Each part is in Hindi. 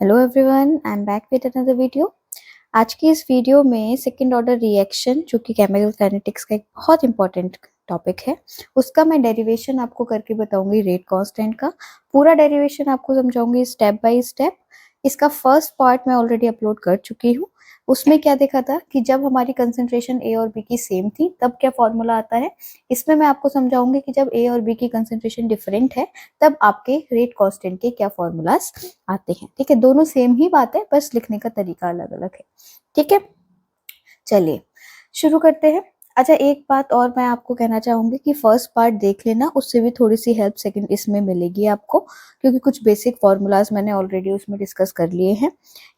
Hello everyone, I am back with another video. आज की इस वीडियो में सेकंड ऑर्डर रिएक्शन जो कि केमिकल काइनेटिक्स का एक बहुत इंपॉर्टेंट टॉपिक है, उसका मैं डेरिवेशन आपको करके बताऊंगी। रेट कांस्टेंट का पूरा डेरिवेशन आपको समझाऊंगी स्टेप बाय स्टेप। इसका फर्स्ट पार्ट मैं ऑलरेडी अपलोड कर चुकी हूँ। उसमें क्या देखा था कि जब हमारी कंसंट्रेशन ए और बी की सेम थी तब क्या फॉर्मूला आता है। इसमें मैं आपको समझाऊंगी कि जब ए और बी की कंसंट्रेशन डिफरेंट है तब आपके रेट कांस्टेंट के क्या फॉर्मूलाज आते हैं। ठीक है, दोनों सेम ही बात है, बस लिखने का तरीका अलग अलग है। ठीक है, चलिए शुरू करते हैं। अच्छा, एक बात और मैं आपको कहना चाहूंगी कि फर्स्ट पार्ट देख लेना, उससे भी थोड़ी सी हेल्प सेकंड इसमें मिलेगी आपको, क्योंकि कुछ बेसिक फॉर्मूलाज मैंने ऑलरेडी उसमें डिस्कस कर लिए हैं।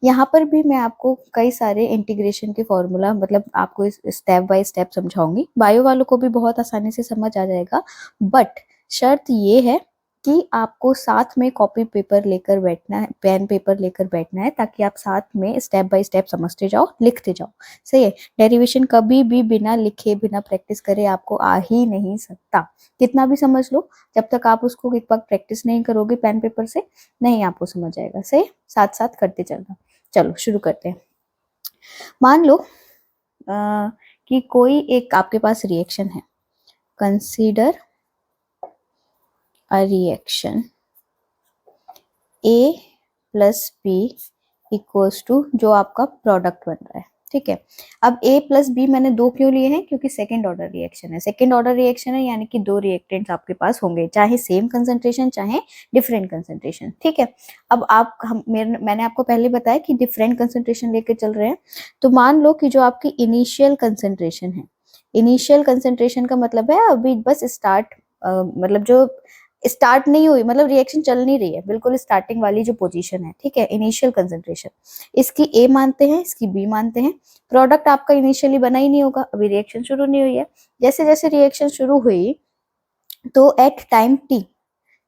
यहाँ पर भी मैं आपको कई सारे इंटीग्रेशन के फॉर्मूला मतलब आपको स्टेप बाय स्टेप समझाऊंगी। बायो वालों को भी बहुत आसानी से समझ आ जाएगा, बट शर्त ये है कि आपको साथ में कॉपी पेपर लेकर बैठना है, पेन पेपर लेकर बैठना है, ताकि आप साथ में स्टेप बाय स्टेप समझते जाओ, लिखते जाओ। सही है, डेरिवेशन कभी भी बिना लिखे बिना प्रैक्टिस करे आपको आ ही नहीं सकता। कितना भी समझ लो, जब तक आप उसको एक बार प्रैक्टिस नहीं करोगे पेन पेपर से, नहीं आपको समझ आएगा। सही, साथ साथ करते चलना। चलो शुरू करते हैं। मान लो कि कोई एक आपके पास रिएक्शन है। Consider a reaction A plus b equals to जो आपका प्रोडक्ट बन रहा है। ठीक है, अब A प्लस बी मैंने दो क्यों लिए हैं, क्योंकि सेकेंड ऑर्डर रिएक्शन है। सेकेंड ऑर्डर रिएक्शन है यानी कि दो रिएक्टेंट्स आपके पास होंगे, चाहे सेम कंसंट्रेशन चाहे डिफरेंट कंसंट्रेशन। ठीक है, अब मैंने आपको पहले बताया कि डिफरेंट कंसंट्रेशन लेके चल रहे हैं। तो मान लो कि जो आपकी इनिशियल कंसंट्रेशन है, इनिशियल कंसंट्रेशन का मतलब है अभी बस स्टार्ट, मतलब जो स्टार्ट नहीं हुई, मतलब रिएक्शन चल नहीं रही है, बिल्कुल स्टार्टिंग वाली जो पोजीशन है। ठीक है, इनिशियल कंसंट्रेशन, इसकी ए मानते हैं, इसकी बी मानते हैं। प्रोडक्ट आपका इनिशियली बना ही नहीं होगा, अभी रिएक्शन शुरू नहीं हुई है। जैसे जैसे रिएक्शन शुरू हुई तो एट टाइम टी,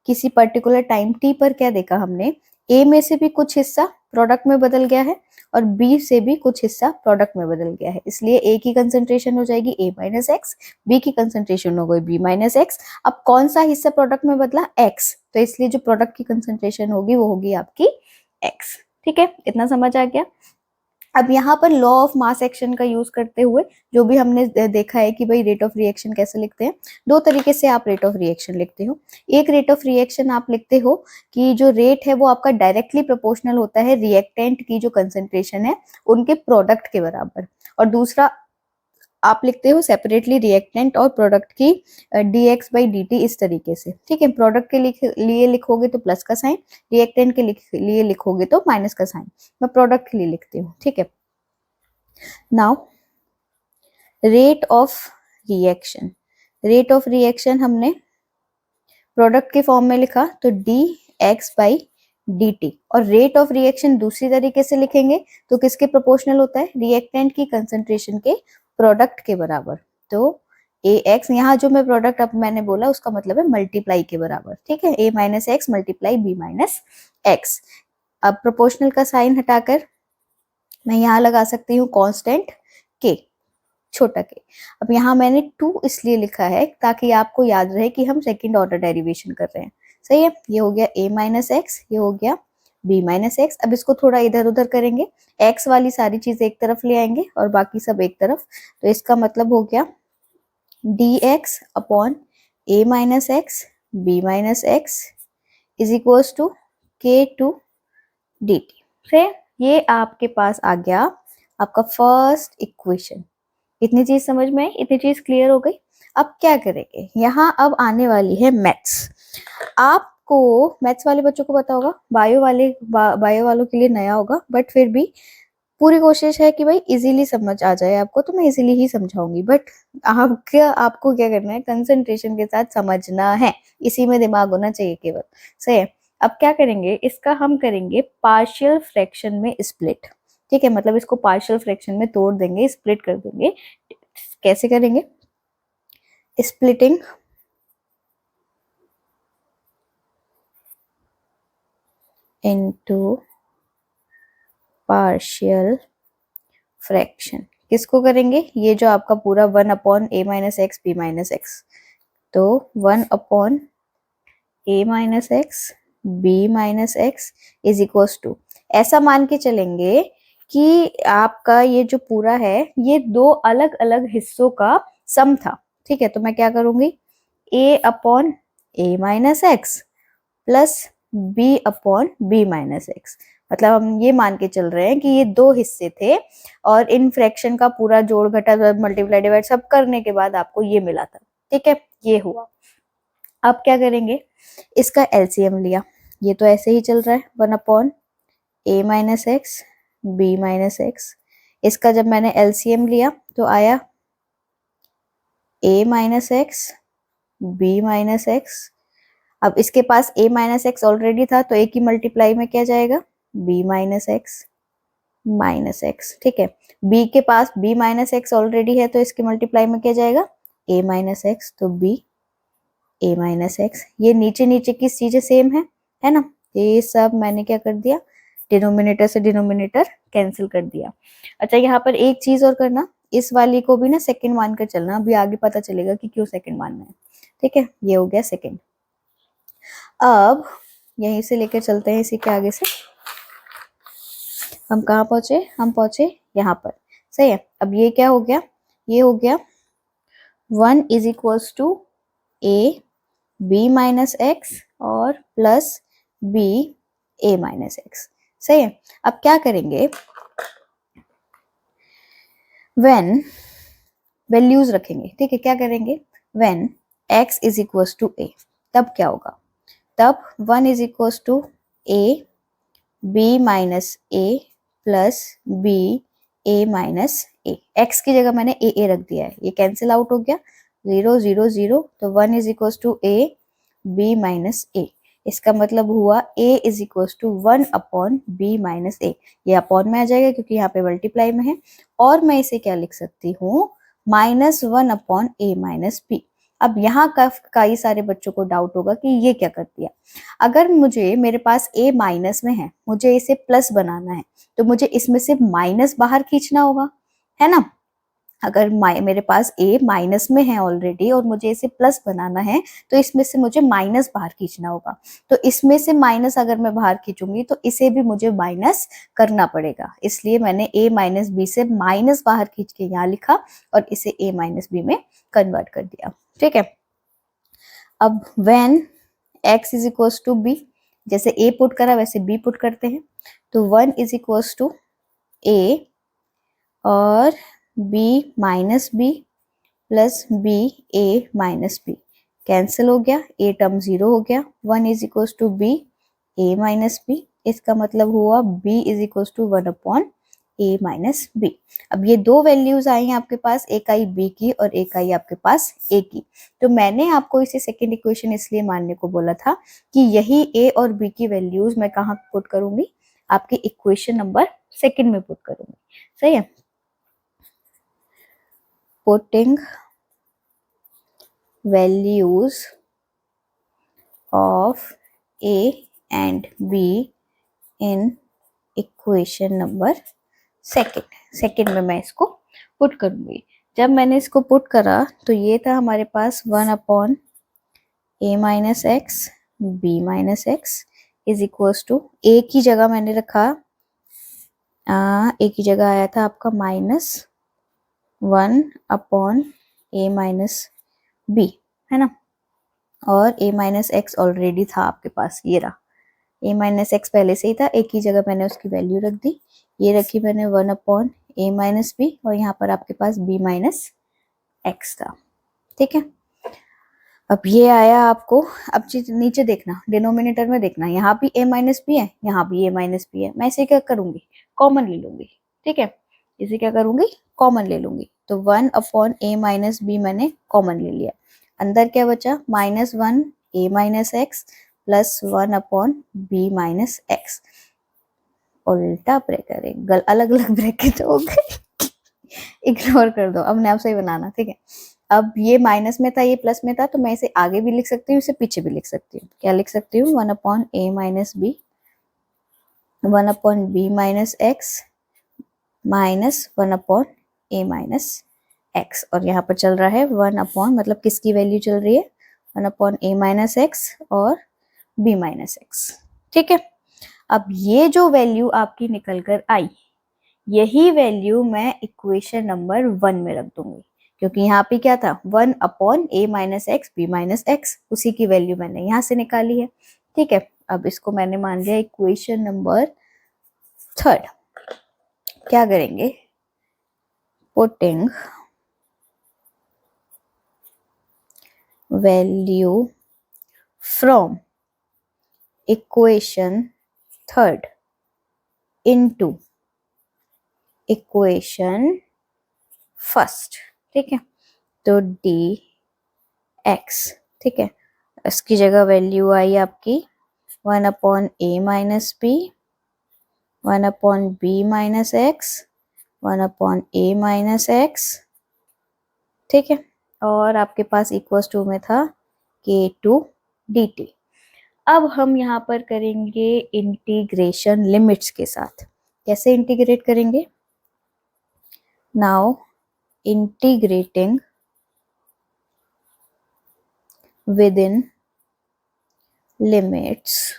किसी पर्टिकुलर टाइम टी पर क्या देखा हमने, ए में से भी कुछ हिस्सा प्रोडक्ट में बदल गया है और बी से भी कुछ हिस्सा प्रोडक्ट में बदल गया है। इसलिए ए की कंसंट्रेशन हो जाएगी ए माइनस एक्स, बी की कंसंट्रेशन हो गई बी माइनस एक्स। अब कौन सा हिस्सा प्रोडक्ट में बदला, एक्स, तो इसलिए जो प्रोडक्ट की कंसंट्रेशन होगी वो होगी आपकी एक्स। ठीक है, इतना समझ आ गया। अब यहाँ पर लॉ ऑफ मास एक्शन का यूज करते हुए जो भी हमने देखा है कि भाई रेट ऑफ रिएक्शन कैसे लिखते हैं, दो तरीके से आप रेट ऑफ रिएक्शन लिखते हो। एक रेट ऑफ रिएक्शन आप लिखते हो कि जो रेट है वो आपका डायरेक्टली प्रोपोर्शनल होता है रिएक्टेंट की जो कंसेंट्रेशन है उनके प्रोडक्ट के बराबर, और दूसरा आप लिखते हो सेपरेटली रिएक्टेंट और प्रोडक्ट की dx बाई dt इस तरीके से। ठीक है, प्रोडक्ट के लिए लिखोगे तो प्लस का साइन, रिएक्टेंट के लिए लिखोगे तो माइनस का साइन। मैं प्रोडक्ट के लिए लिखती हूँ। ठीक है, now rate of reaction, rate of reaction हमने प्रोडक्ट के फॉर्म में लिखा तो D x by D T, और रेट ऑफ रिएक्शन दूसरी तरीके से लिखेंगे तो किसके प्रोपोर्शनल होता है, रिएक्टेंट की कंसंट्रेशन के प्रोडक्ट के बराबर। तो ए एक्स, यहाँ जो मैं प्रोडक्ट अब मैंने बोला उसका मतलब है मल्टीप्लाई के बराबर। ठीक है, A minus x multiply B minus x. अब प्रोपोर्शनल का साइन हटाकर मैं यहाँ लगा सकती हूँ कांस्टेंट के, छोटा के। अब यहाँ मैंने 2 इसलिए लिखा है ताकि आपको याद रहे कि हम सेकंड ऑर्डर डेरिवेशन कर रहे हैं। सही है, ये हो गया a माइनस एक्स, ये हो गया b माइनस एक्स। अब इसको थोड़ा इधर उधर करेंगे, x वाली सारी चीज एक तरफ ले आएंगे और बाकी सब एक तरफ, तो इसका मतलब हो गया dx upon a minus x b minus x is equals to k to dt। फिर ये आपके पास आ गया आपका फर्स्ट इक्वेशन। इतनी चीज समझ में आई, इतनी चीज क्लियर हो गई। अब क्या करेंगे, यहाँ अब आने वाली है मैथ्स। आपको मैथ्स वाले बच्चों को पता होगा, बायो वालों के लिए नया होगा, बट फिर भी पूरी कोशिश है कि भाई इजीली समझ आ जाए आपको, तो मैं इजीली ही समझाऊंगी। बट आपको क्या करना है, कंसंट्रेशन के साथ समझना है, इसी में दिमाग होना चाहिए केवल। सही है, अब क्या करेंगे, इसका हम करेंगे पार्शियल फ्रैक्शन में स्प्लिट। ठीक है, मतलब इसको पार्शियल फ्रैक्शन में तोड़ देंगे, स्प्लिट कर देंगे। कैसे करेंगे, स्प्लिटिंग इनटू पार्शियल फ्रैक्शन। किसको करेंगे, ये जो आपका पूरा 1 upon A minus x B minus X, तो 1 upon A minus x B minus x is equals to, ऐसा मान के चलेंगे कि आपका ये जो पूरा है ये दो अलग अलग हिस्सों का सम था, ठीक है। तो मैं क्या करूंगी, a upon a minus x plus b upon b minus x. मतलब हम ये मान के चल रहे हैं कि ये दो हिस्से थे और इन फ्रैक्शन का पूरा जोड़ घटा मल्टीप्लाई डिवाइड सब करने के बाद आपको ये मिला था, ठीक है। ये हुआ। अब क्या करेंगे, इसका एलसीएम लिया, ये तो ऐसे ही चल रहा है 1 upon a minus x B minus x. इसका जब मैंने एलसीएम लिया तो आया a minus x B minus x. अब इसके पास a माइनस एक्स ऑलरेडी था तो a की मल्टीप्लाई में क्या जाएगा, b माइनस एक्स, ठीक है। b के पास b माइनस एक्स ऑलरेडी है तो इसके मल्टीप्लाई में क्या जाएगा, a माइनस एक्स, तो b a माइनस एक्स। ये नीचे नीचे की चीजें सेम है ना। ये सब मैंने क्या कर दिया, डिनोमिनेटर से डिनोमिनेटर कैंसिल कर दिया। अच्छा यहाँ पर एक चीज और करना, इस वाली को भी ना सेकंड मानकर चलना, अभी आगे पता चलेगा कि क्यों सेकंड मानना है, ठीक है। ये हो गया सेकंड। अब यहीं से लेकर चलते हैं इसी के आगे से, हम कहाँ पहुंचे, हम पहुंचे यहाँ पर, सही है। अब ये क्या हो गया, ये हो गया 1 is equals to a b minus x और plus b a minus X, सही है। अब क्या करेंगे, when वैल्यूज रखेंगे, ठीक है। क्या करेंगे, when x is equals to a, तब क्या होगा, तब 1 is equals to a b minus a plus b a minus a। x की जगह मैंने a रख दिया है, ये कैंसिल आउट हो गया, 0 0 0, तो 1 is equals to a b minus a। इसका मतलब हुआ a is equals to 1 upon b minus a। ये अपॉन में आ जाएगा क्योंकि यहाँ पे मल्टीप्लाई में है, और मैं इसे क्या लिख सकती हूँ, -1 अपॉन a माइनस b। अब यहाँ का कई सारे बच्चों को डाउट होगा कि ये क्या कर दिया। अगर मेरे पास a माइनस में है, मुझे इसे प्लस बनाना है, तो मुझे इसमें से माइनस बाहर खींचना होगा, है ना। अगर मेरे पास a माइनस में है ऑलरेडी और मुझे इसे प्लस बनाना है तो इसमें से मुझे माइनस बाहर खींचना होगा। तो इसमें से माइनस अगर मैं बाहर खींचूंगी तो इसे भी मुझे माइनस करना पड़ेगा, इसलिए मैंने a माइनस बी से माइनस बाहर खींच के यहाँ लिखा और इसे a माइनस बी में कन्वर्ट कर दिया, ठीक है। अब when x is equals to b, जैसे a पुट करा वैसे b पुट करते हैं, तो 1 इज इक्वल्स टू a और b minus b plus b a minus b, cancel हो गया, a टर्म 0 हो गया, 1 is equals to b a minus B. इसका मतलब हुआ b is equals to 1 upon a minus b. अब ये दो वैल्यूज आई हैं आपके पास, एक आई b की और एक आई आपके पास a की। तो मैंने आपको इसे सेकेंड इक्वेशन इसलिए मानने को बोला था कि यही a और b की वैल्यूज मैं कहाँ पुट करूंगी, आपकी इक्वेशन नंबर सेकेंड में पुट करूंगी, सही है। putting values of a and b in equation number second में मैं इसको पुट करूंगी। जब मैंने इसको पुट करा तो ये था हमारे पास 1 upon a minus x B minus x is equals to a की जगह मैंने रखा a की जगह आया था आपका -1 अपॉन a माइनस बी, है ना। और a माइनस एक्स ऑलरेडी था आपके पास, ये रहा a माइनस एक्स पहले से ही था, a की जगह मैंने उसकी वैल्यू रख दी, ये रखी मैंने 1 अपॉन a माइनस बी और यहाँ पर आपके पास b माइनस एक्स था, ठीक है। अब ये आया आपको, अब नीचे देखना, डिनोमिनेटर में देखना, यहाँ भी a माइनस बी है, यहाँ भी a माइनस बी है। मैं इसे क्या करूंगी, कॉमन ले लूंगी, ठीक है। इसे क्या करूंगी, कॉमन ले लूंगी, तो 1 अपॉन a माइनस बी मैंने कॉमन ले लिया। अंदर क्या बचा, -1 a minus x plus 1 upon b minus x. उल्टा ब्रैकेट है, अलग अलग ब्रैकेट हो गए इग्नोर कर दो, अब नया सही बनाना, ठीक है। अब ये माइनस में था, ये प्लस में था, तो मैं इसे आगे भी लिख सकती हूँ, इसे पीछे भी लिख सकती हूँ। क्या लिख सकती हूँ, 1 upon a minus b, 1 upon b minus x minus 1 upon a minus x, और यहाँ पर चल रहा है 1 अपॉन, मतलब किसकी वैल्यू चल रही है, 1 अपॉन a माइनस एक्स और b माइनस एक्स, ठीक है। अब ये जो वैल्यू आपकी निकल कर आई, यही वैल्यू मैं इक्वेशन नंबर 1 में रख दूंगी, क्योंकि यहाँ पे क्या था 1/a-x b-x, उसी की वैल्यू मैंने यहाँ से निकाली है। ठीक है, अब इसको मैंने मान लिया इक्वेशन नंबर 3। क्या करेंगे, putting value from equation 3 into equation 1। ठीक है, तो dx, ठीक है, इसकी जगह वैल्यू आई आपकी 1/a-b, 1/b-x, 1/a-x। ठीक है, और आपके पास इक्वल्स टू में था k2 dt। अब हम यहाँ पर करेंगे इंटीग्रेशन लिमिट्स के साथ। कैसे इंटीग्रेट करेंगे, now integrating within limits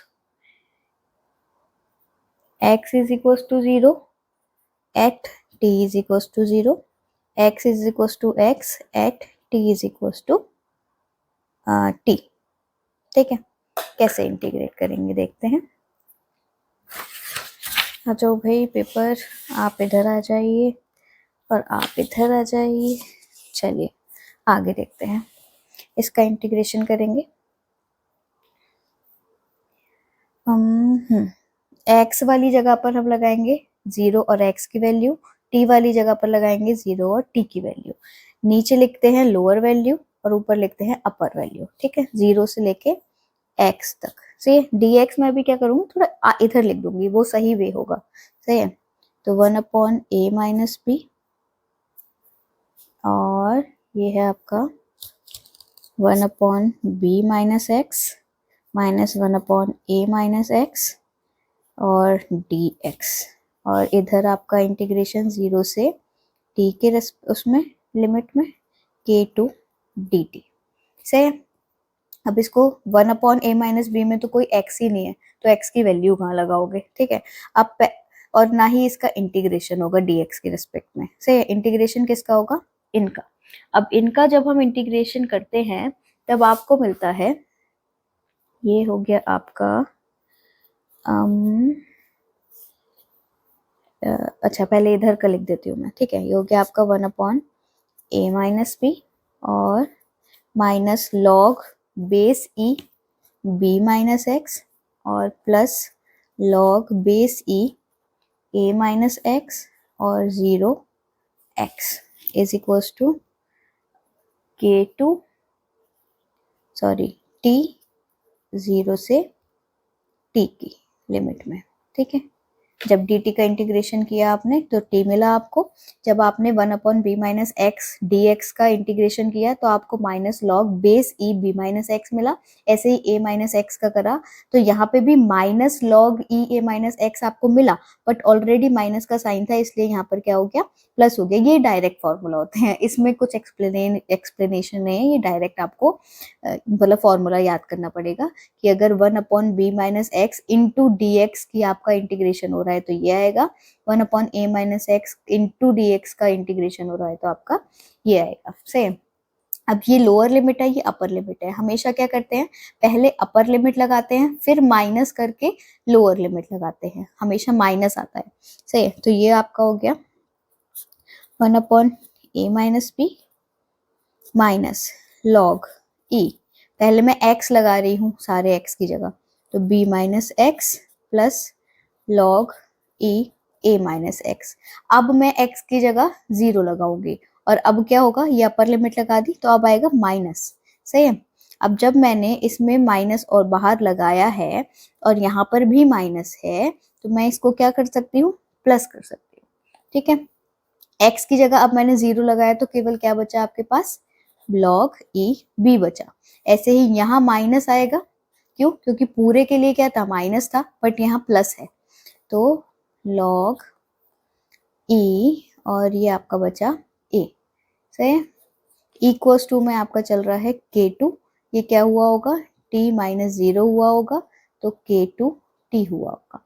x is equals to 0 at t is equals to 0, x is equals to x at t is equals to t। ठीक है, कैसे इंटीग्रेट करेंगे देखते हैं। आ जाओ भाई पेपर, आप इधर आ जाइए और आप इधर आ जाइए। चलिए आगे देखते हैं, इसका इंटीग्रेशन करेंगे हम। x वाली जगह पर हम लगाएंगे 0 और x की वैल्यू, t वाली जगह पर लगाएंगे 0 और t की वैल्यू। नीचे लिखते हैं लोअर वैल्यू और ऊपर लिखते हैं अपर वैल्यू। ठीक है, 0 से लेके x तक। सही है, dx में भी क्या करूंगी, थोड़ा इधर लिख दूंगी, वो सही वे होगा। सही है, तो 1/a-b और ये है आपका 1/b-x माइनस 1/a-x और dx, और इधर आपका इंटीग्रेशन 0 से t के उसमें लिमिट में k2 dt। सही है, अब इसको 1/a-b में तो कोई x ही नहीं है, तो x की वैल्यू कहाँ लगाओगे। ठीक है, अब और ना ही इसका इंटीग्रेशन होगा dx के रिस्पेक्ट में। सही, इंटीग्रेशन किसका होगा, इनका। अब इनका जब हम इंटीग्रेशन करते हैं तब आपको मिलता है, ये हो गया आपका अच्छा पहले इधर का लिख देती हूँ मैं। ठीक है, ये हो गया आपका 1/a-b और minus log base e b-x और plus log base e a-x और 0 x is equals to k2 t 0 से t की लिमिट में। ठीक है, जब dt का इंटीग्रेशन किया आपने तो t मिला आपको। जब आपने 1/b-x dx का इंटीग्रेशन किया तो आपको minus log base e b-x मिला। ऐसे ही a-x का करा तो यहाँ पे भी माइनस लॉग e a-x आपको मिला, बट ऑलरेडी माइनस का साइन था इसलिए यहाँ पर क्या हो गया, प्लस हो गया। ये डायरेक्ट फॉर्मूला होते हैं, इसमें कुछ एक्सप्लेनेशन नहीं है, ये डायरेक्ट आपको मतलब फॉर्मूला याद करना पड़ेगा कि अगर 1/b-x इंटू dx की आपका इंटीग्रेशन हो रहा है तो ये आएगा, 1/a-x इंटू dx का इंटीग्रेशन हो रहा है तो आपका ये आएगा। सही, अब ये लोअर लिमिट है, ये अपर लिमिट है। हमेशा क्या करते हैं, पहले अपर लिमिट लगाते हैं फिर माइनस करके लोअर लिमिट लगाते हैं, हमेशा माइनस आता है। सही, तो ये आपका हो गया 1/a-b माइनस लॉग e, पहले मैं x लगा रही हूँ सारे x की जगह, तो b-x plus log e a-x। अब मैं x की जगह 0 लगाऊंगी और अब क्या होगा, ये अपर लिमिट लगा दी तो अब आएगा माइनस। सही है, अब जब मैंने इसमें माइनस और बाहर लगाया है और यहाँ पर भी माइनस है तो मैं इसको क्या कर सकती हूँ, प्लस कर सकती हूँ। ठीक है, x की जगह अब मैंने 0 लगाया तो केवल क्या बचा आपके पास, लॉग ई बी बचा। ऐसे ही यहाँ माइनस आएगा, क्यों, क्योंकि पूरे के लिए क्या था, माइनस था, बट यहाँ प्लस है, तो लॉग ई और ये आपका बचा ए। सही है, इक्वल्स टू में आपका चल रहा है k2, ये क्या हुआ होगा, t -0 हुआ होगा तो k2 t हुआ होगा।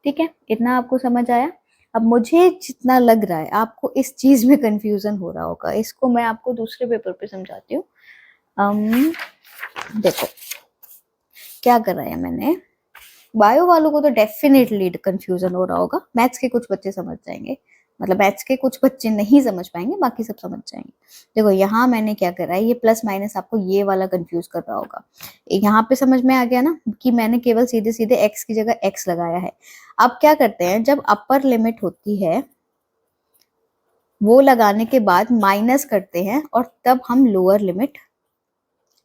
ठीक है, इतना आपको समझ आया। अब मुझे जितना लग रहा है आपको इस चीज में कंफ्यूजन हो रहा होगा, इसको मैं आपको दूसरे पेपर पे समझाती हूँ। देखो क्या कर रहा है मैंने, बायो वालों को तो डेफिनेटली कंफ्यूजन हो रहा होगा, मैथ्स के कुछ बच्चे समझ जाएंगे, मतलब मैथ्स के कुछ बच्चे नहीं समझ पाएंगे, बाकी सब समझ जाएंगे। देखो यहाँ मैंने क्या करा है, ये प्लस माइनस आपको ये वाला कंफ्यूज कर रहा होगा। यहाँ पे समझ में आ गया ना कि मैंने केवल सीधे सीधे एक्स की जगह एक्स लगाया है। अब क्या करते हैं, जब अपर लिमिट होती है वो लगाने के बाद माइनस करते हैं और तब हम लोअर लिमिट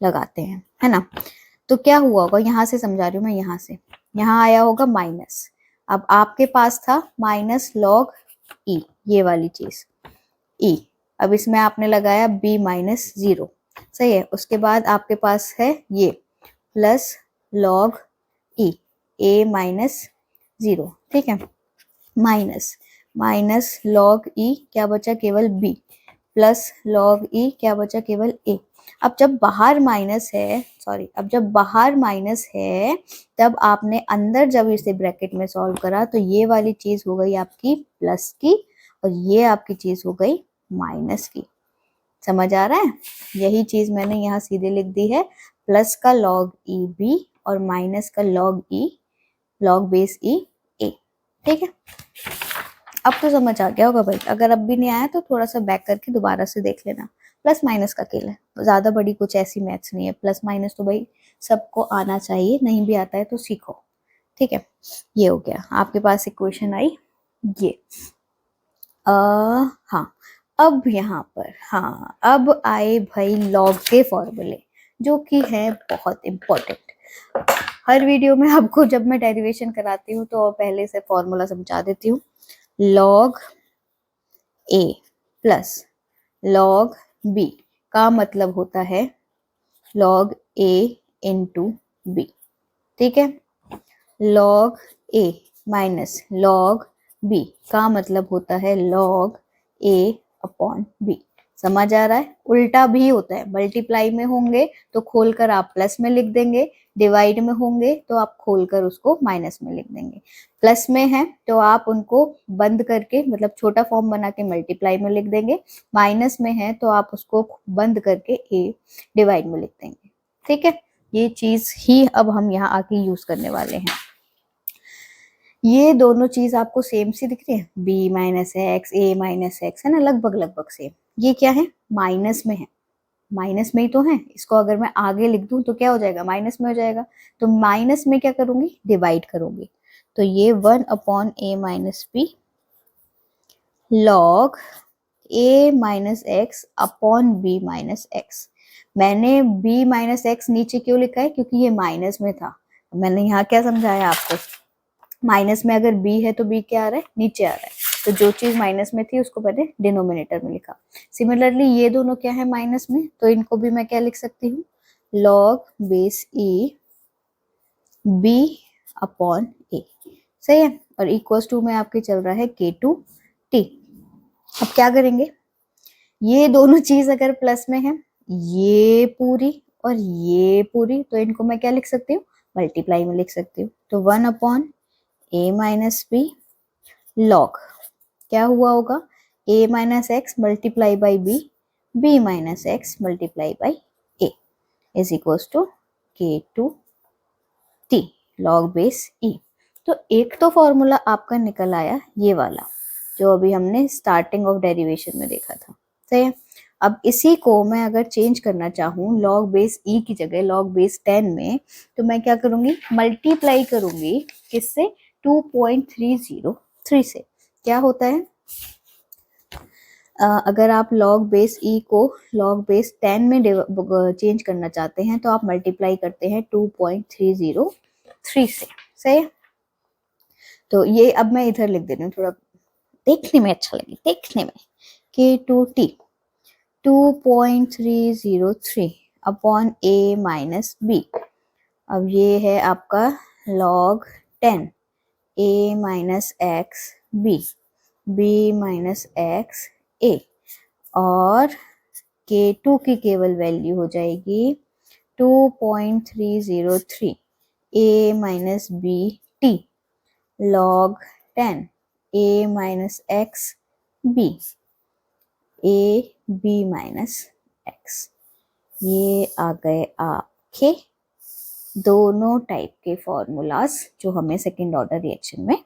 लगाते हैं, है ना। तो क्या हुआ होगा, यहाँ से समझा रही हूँ मैं, यहाँ से यहाँ आया होगा माइनस। अब आपके पास था माइनस लॉग ई, ये वाली चीज ई। अब इसमें आपने लगाया b माइनस 0, सही है। उसके बाद आपके पास है ये plus log E, a minus 0, ठीक है। माइनस माइनस लॉग ई, क्या बचा, केवल b, प्लस लॉग ई, क्या बचा, केवल a। अब जब बाहर माइनस है, सॉरी, अब जब बाहर माइनस है तब आपने अंदर जब इसे ब्रैकेट में सॉल्व करा तो ये वाली चीज हो गई आपकी प्लस की और ये आपकी चीज हो गई माइनस की। समझ आ रहा है, यही चीज मैंने यहाँ सीधे लिख दी है, प्लस का लॉग ई बी और माइनस का लॉग ई, लॉग बेस ई ए, ठीक है। अब तो समझ आ गया होगा भाई, अगर अब भी नहीं आया तो थोड़ा सा बैक करके दोबारा से देख लेना। प्लस माइनस का खेल है, ज्यादा बड़ी कुछ ऐसी मैथ्स नहीं है, प्लस माइनस तो भाई सबको आना चाहिए, नहीं भी आता है तो सीखो, ठीक है। ये हो गया आपके पास इक्वेशन आई ये। हाँ, अब यहाँ पर, हाँ अब आए भाई लॉग के फॉर्मूले, जो कि है बहुत इम्पोर्टेंट। हर वीडियो में आपको जब मैं डेरिवेशन कराती हूँ तो पहले से फॉर्मूला समझा देती हूँ। लॉग ए प्लस लॉग बी का मतलब होता है लॉग ए इंटू बी, ठीक है। लॉग ए माइनस लॉग बी का मतलब होता है लॉग ए अपॉन बी। समझ आ रहा है, उल्टा भी होता है, मल्टीप्लाई में होंगे तो खोलकर आप प्लस में लिख देंगे, डिवाइड में होंगे तो आप खोलकर उसको माइनस में लिख देंगे। प्लस में है तो आप उनको बंद करके, मतलब छोटा फॉर्म बना के मल्टीप्लाई में लिख देंगे, माइनस में है तो आप उसको बंद करके ए डिवाइड में लिख देंगे, ठीक है। ये चीज ही अब हम यहाँ आके यूज करने वाले हैं। ये दोनों चीज आपको सेम सी दिख रही है, b minus x, a minus x, है ना, लगभग लगभग सेम। ये क्या है, माइनस में है, माइनस में ही तो है। इसको अगर मैं आगे लिख दूं तो क्या हो जाएगा, माइनस में हो जाएगा। तो माइनस में क्या करूंगी, डिवाइड करूंगी। तो ये 1 upon a minus b log a minus x upon b minus x. मैंने b माइनस एक्स नीचे क्यों लिखा है, क्योंकि ये माइनस में था। मैंने यहाँ क्या समझाया आपको, माइनस में अगर b है तो b क्या आ रहा है, नीचे आ रहा है। तो जो चीज माइनस में थी उसको मैंने डिनोमिनेटर में लिखा। सिमिलरली ये दोनों क्या है, माइनस में, तो इनको भी मैं क्या लिख सकती हूँ, log base e b upon a, सही है। और इक्वल्स टू में आपके चल रहा है k2t। अब क्या करेंगे, ये दोनों चीज अगर प्लस में है, ये पूरी और ये पूरी, तो इनको मैं क्या लिख सकती हूँ, मल्टीप्लाई में लिख सकती हूँ। तो 1 upon a minus b log, क्या हुआ होगा, a minus x multiply by b, b minus x multiply by a is equals to k2t log base e। तो एक तो फॉर्मूला आपका निकल आया ये वाला, जो अभी हमने स्टार्टिंग ऑफ डेरिवेशन में देखा था, सही है। अब इसी को मैं अगर चेंज करना चाहूँ लॉग बेस e की जगह लॉग बेस 10 में, तो मैं क्या करूंगी, मल्टीप्लाई करूंगी किससे, 2.303 से। क्या होता है, अगर आप लॉग बेस e को लॉग बेस 10 में चेंज करना चाहते हैं तो आप मल्टीप्लाई करते हैं 2.303 से, सही है। तो ये अब मैं इधर लिख दे रही हूँ, थोड़ा देखने में अच्छा लगे, देखने में, k2t 2.303 upon a minus b. अब ये है आपका log 10 a minus x b, b minus x a, और k2 की केवल वैल्यू हो जाएगी 2.303 a minus b t log 10 a minus x b, a b minus x, ये आ गए आपके दोनों टाइप के फॉर्मूलाज जो हमें सेकेंड ऑर्डर रिएक्शन में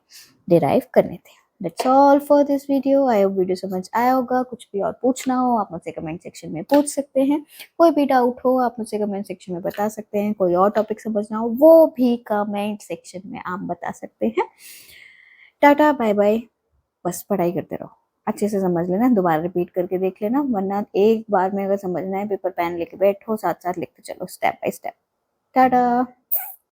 डिराइव करने थे। That's all for this video. I hope video समझ आया होगा। कुछ भी और पूछना हो आप मुझसे कमेंट सेक्शन में पूछ सकते हैं। कोई भी डाउट हो आप मुझसे कमेंट सेक्शन में बता सकते हैं। कोई और टॉपिक समझना हो वो भी कमेंट सेक्शन में आप बता सकते हैं। टाटा बाय बाय। बस पढ़ाई करते रहो, अच्छे से समझ लेना, दोबारा रिपीट करके देख लेना, वरना एक बार में अगर समझना है पेपर पेन लेके बैठो, साथ साथ लिखते चलो स्टेप बाय स्टेप। टाटा।